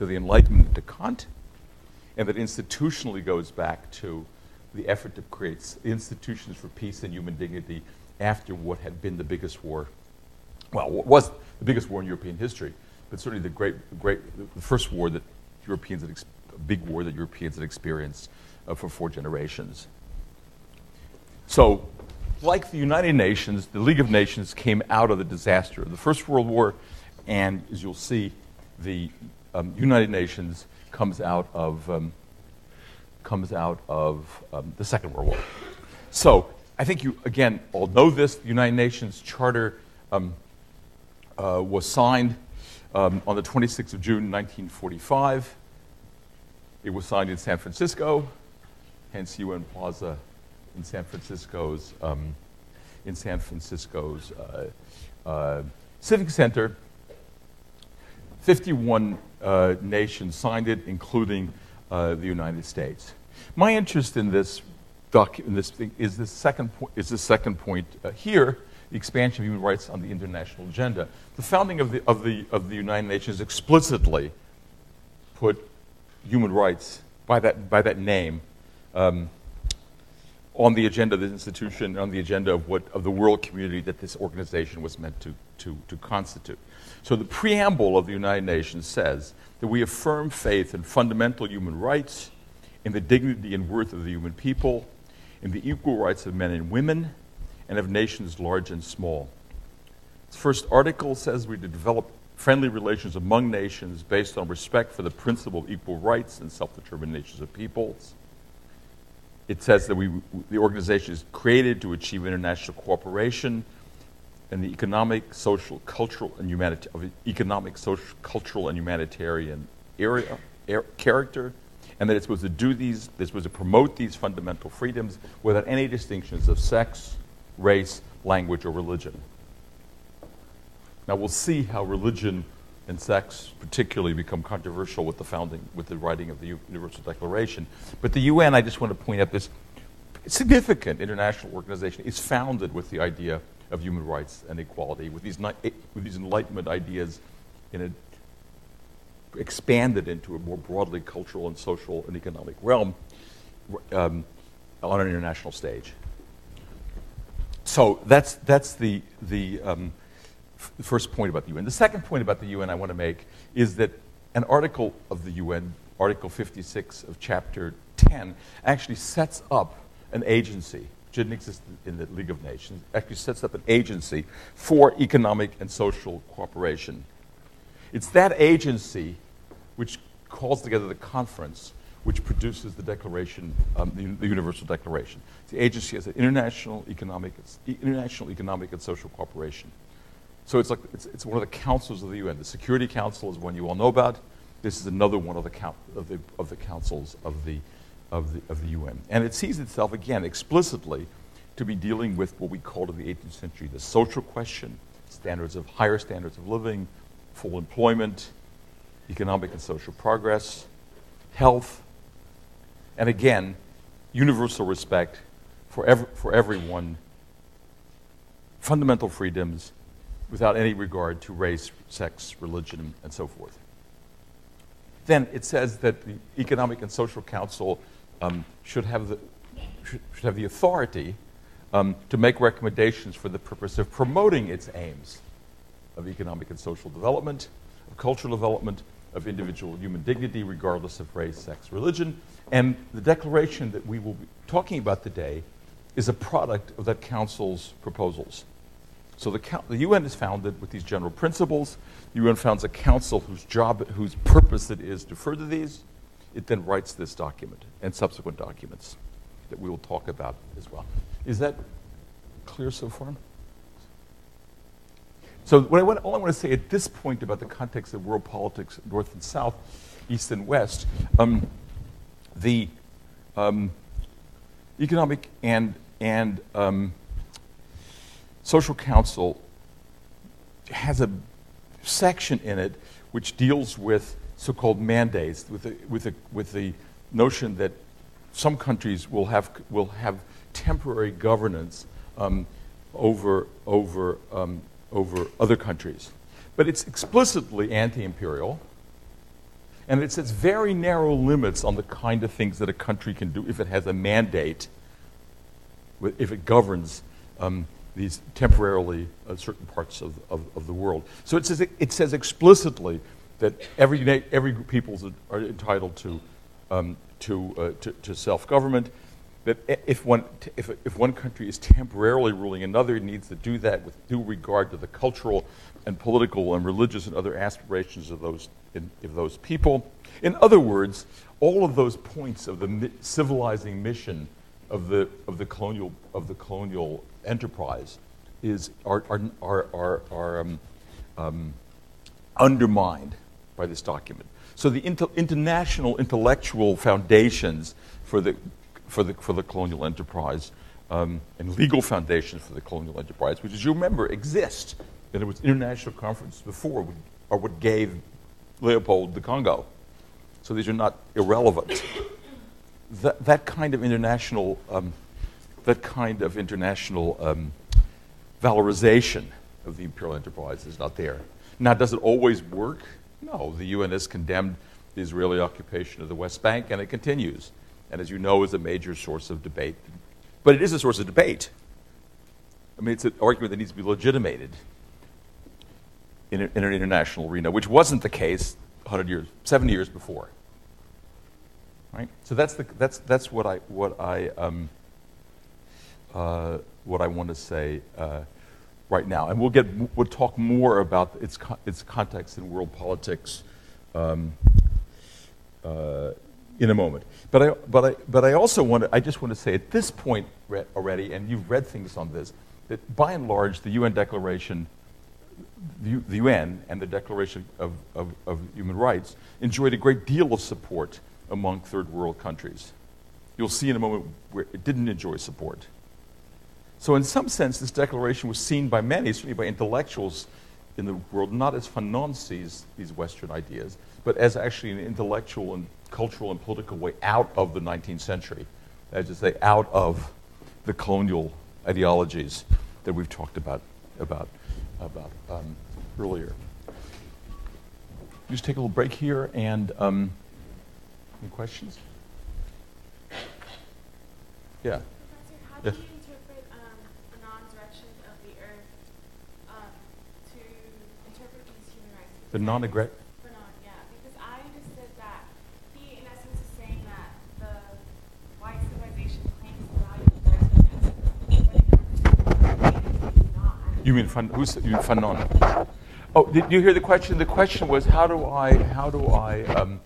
to the Enlightenment, to Kant, and that institutionally goes back to the effort to create institutions for peace and human dignity after what had been the biggest war, well, what was the biggest war in European history, but certainly the first war that Europeans had, big war that Europeans had experienced for 4 generations. So, like the United Nations, the League of Nations came out of the disaster of the First World War, and as you'll see, the United Nations comes out of the Second World War. So, I think you, again, all know this. The United Nations Charter was signed on the 26th of June, 1945. It was signed in San Francisco, hence UN Plaza in San Francisco's Civic Center. 51 nations signed it, including the United States. My interest in this is the second point here: the expansion of human rights on the international agenda. The founding of the United Nations explicitly put human rights by that name on the agenda of this institution, on the agenda of the world community that this organization was meant to constitute. So the preamble of the United Nations says that we affirm faith in fundamental human rights, in the dignity and worth of the human people, in the equal rights of men and women, and of nations large and small. Its first article says we to develop friendly relations among nations based on respect for the principle of equal rights and self-determination of peoples. It says that the organization is created to achieve international cooperation in the economic, social, cultural, and humanitarian character, and that it's supposed to do these, it's supposed to promote these fundamental freedoms without any distinctions of sex, race, language, or religion. Now we'll see how religion and sex particularly become controversial with the writing of the Universal Declaration. But the UN, I just want to point out, this significant international organization is founded with the idea of human rights and equality, with these Enlightenment ideas expanded into a more broadly cultural and social and economic realm on an international stage. So that's the first point about the UN. The second point about the UN I want to make is that an article of the UN, Article 56 of Chapter 10, actually sets up an agency, which didn't exist in the League of Nations, actually sets up an agency for economic and social cooperation. It's that agency which calls together the conference which produces the declaration, the Universal Declaration. The agency has an international economic and social cooperation. So it's one of the councils of the UN. The Security Council is one you all know about. This is another one of the councils of the UN, and it sees itself again explicitly to be dealing with what we called in the 18th century the social question, higher standards of living, full employment, economic and social progress, health, and again, universal respect for everyone, fundamental freedoms without any regard to race, sex, religion, and so forth. Then it says that the Economic and Social Council should have the authority to make recommendations for the purpose of promoting its aims of economic and social development, of cultural development, of individual human dignity, regardless of race, sex, religion. And the declaration that we will be talking about today is a product of that council's proposals. So the UN is founded with these general principles. The UN founds a council whose purpose it is to further these. It then writes this document and subsequent documents that we will talk about as well. Is that clear so far? So all I want to say at this point about the context of world politics, North and South, East and West, the Economic and Social Council has a section in it which deals with so-called mandates, with the notion that some countries will have temporary governance over other countries, but it's explicitly anti-imperial, And it sets very narrow limits on the kind of things that a country can do if it has a mandate, if it governs these temporarily certain parts of the world. So it says explicitly that every peoples are entitled to self-government. That if one country is temporarily ruling another, it needs to do that with due regard to the cultural and political and religious and other aspirations of those people. In other words, all of those points of the civilizing mission of the colonial enterprise are undermined by this document. So the international intellectual foundations for the colonial enterprise and legal foundations for the colonial enterprise, which, as you remember, exist. And it was international conferences before, are what gave Leopold the Congo. So these are not irrelevant. That kind of international valorization of the imperial enterprise is not there. Now, does it always work? No. The UN has condemned the Israeli occupation of the West Bank, and it continues. And as you know, is a major source of debate. But it is a source of debate. I mean, it's an argument that needs to be legitimated in an international arena, which wasn't the case 70 years before. Right? So that's what I want to say right now, and we'll talk more about its context in world politics in a moment. But I also I just want to say at this point already, and you've read things on this, that by and large the UN Declaration, the UN and the Declaration of Human Rights enjoyed a great deal of support among third world countries. You'll see in a moment where it didn't enjoy support. So in some sense, this declaration was seen by many, certainly by intellectuals in the world, not as Fanon sees these Western ideas, but as actually an intellectual and cultural and political way out of the 19th century, as to say, out of the colonial ideologies that we've talked about earlier. Just take a little break here, and any questions? Yeah. Professor, how do you interpret Fanon's direction of the Earth to interpret these human rights? The non-aggressive. Fanon, yeah, because I understood that he, in essence, is saying that the white civilization claims the value of the Earth because when it comes to not. You mean Fanon? Oh, did you hear the question? The question was, how do I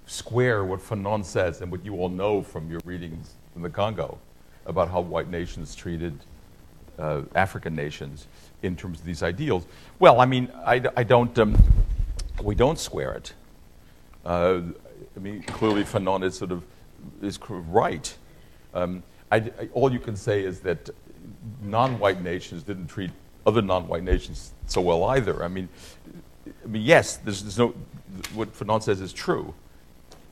square what Fanon says and what you all know from your readings in the Congo about how white nations treated African nations in terms of these ideals? Well, I mean, we don't square it. I mean, clearly Fanon is right. All you can say is that non-white nations didn't treat other non-white nations so well either. I mean, yes, there's no. What Fanon says is true.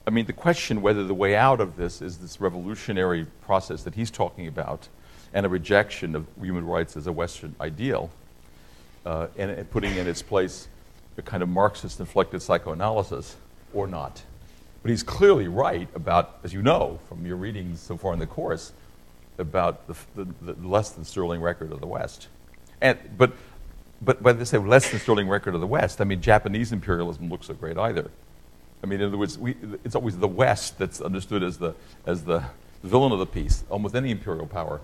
I mean, the question whether the way out of this is this revolutionary process that he's talking about and a rejection of human rights as a Western ideal and putting in its place a kind of Marxist-inflected psychoanalysis or not. But he's clearly right about, as you know from your readings so far in the course, about the less than sterling record of the West. But when they say less than sterling record of the West, I mean, Japanese imperialism looks so great either. I mean, in other words, it's always the West that's understood as the villain of the piece. Almost any imperial power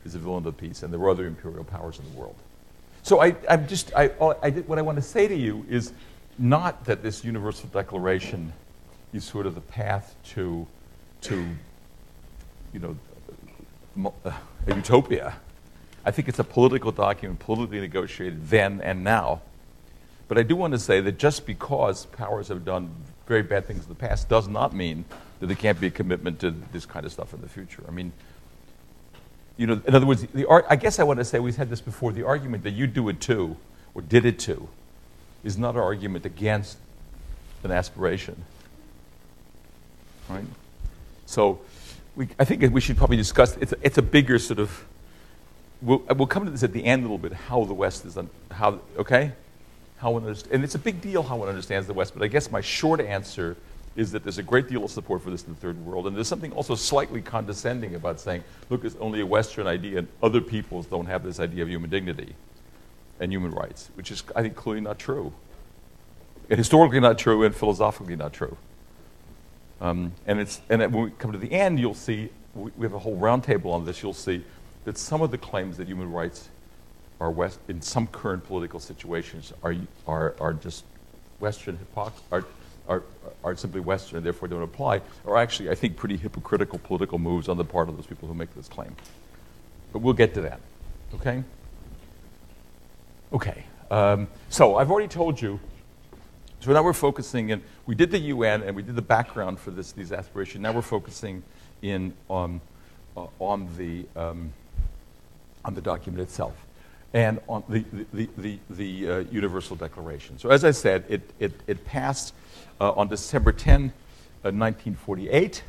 is a villain of the piece, and there were other imperial powers in the world. So what I want to say to you is not that this Universal Declaration is sort of the path to a utopia. I think it's a political document, politically negotiated then and now. But I do want to say that just because powers have done very bad things in the past does not mean that there can't be a commitment to this kind of stuff in the future. I mean, in other words, I guess I want to say, we've had this before, the argument that you do it too, or did it too, is not an argument against an aspiration. Right? So I think we should probably discuss, it's a bigger sort of, we'll come to this at the end a little bit, how the West is, okay? how one and it's a big deal how one understands the West, but I guess my short answer is that there's a great deal of support for this in the third world, and there's something also slightly condescending about saying, look, it's only a Western idea, and other peoples don't have this idea of human dignity and human rights, which is, I think, clearly not true. And historically not true, and philosophically not true. And when we come to the end, you'll see, we have a whole roundtable on this, you'll see that some of the claims that human rights are in some current political situations are just Western are simply Western and therefore don't apply, are actually, I think, pretty hypocritical political moves on the part of those people who make this claim. But we'll get to that, okay? Okay, so I've already told you, so now we're focusing in, we did the UN and we did the background for these aspirations, now we're focusing in on the document itself and on the Universal Declaration. So as I said, it passed on December 10, 1948.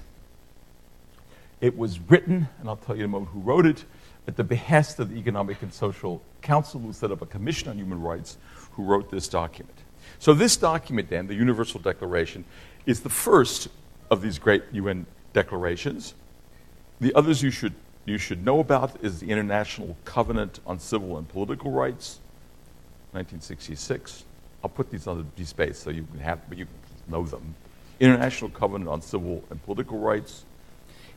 It was written, and I'll tell you in a moment who wrote it, at the behest of the Economic and Social Council, who set up a commission on human rights, who wrote this document. So this document then, the Universal Declaration, is the first of these great UN declarations. The others you should know about is the International Covenant on Civil and Political Rights, 1966. I'll put these on the space so you can know them. International Covenant on Civil and Political Rights,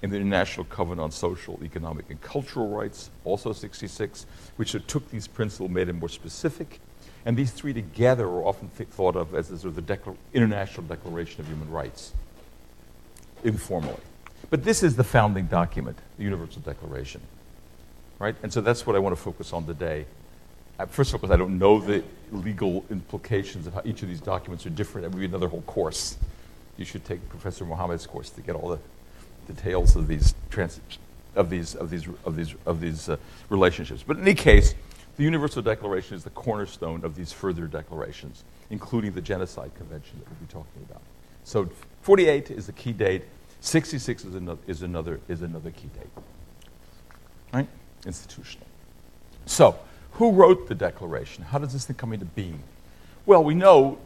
and the International Covenant on Social, Economic, and Cultural Rights, also 66, which took these principles, made them more specific. And these three together are often thought of as sort of the International Declaration of Human Rights, informally. But this is the founding document, the Universal Declaration, right? And so that's what I want to focus on today. First of all, because I don't know the legal implications of how each of these documents are different. That would be another whole course. You should take Professor Mohammed's course to get all the details of these relationships. But in any case, the Universal Declaration is the cornerstone of these further declarations, including the Genocide Convention that we'll be talking about. So 48 is the key date. 66 is another key date. Right? Institutional. So, who wrote the Declaration? How does this thing come into being? Well, we know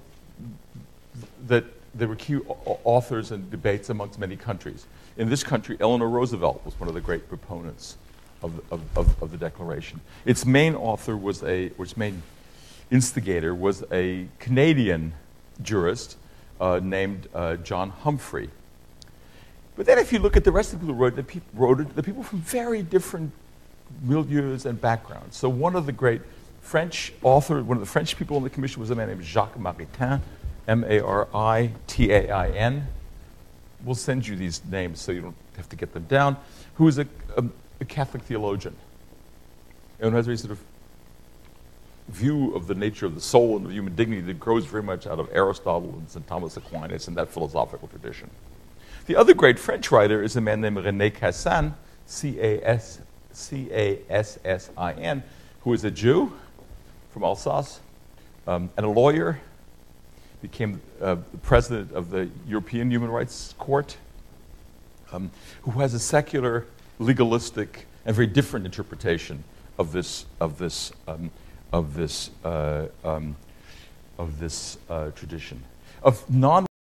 that there were key authors and debates amongst many countries. In this country, Eleanor Roosevelt was one of the great proponents of the Declaration. Its main author its main instigator was a Canadian jurist named John Humphrey. But then if you look at the rest of the people who wrote it, the people from very different milieus and backgrounds. So one of the great French authors, one of the French people on the commission was a man named Jacques Maritain, Maritain. We'll send you these names so you don't have to get them down, who is a Catholic theologian and has a sort of view of the nature of the soul and of human dignity that grows very much out of Aristotle and St. Thomas Aquinas and that philosophical tradition. The other great French writer is a man named René Cassin, C-A-S-S-I-N, who is a Jew from Alsace and a lawyer, became the president of the European Human Rights Court, who has a secular, legalistic, and very different interpretation of this tradition of non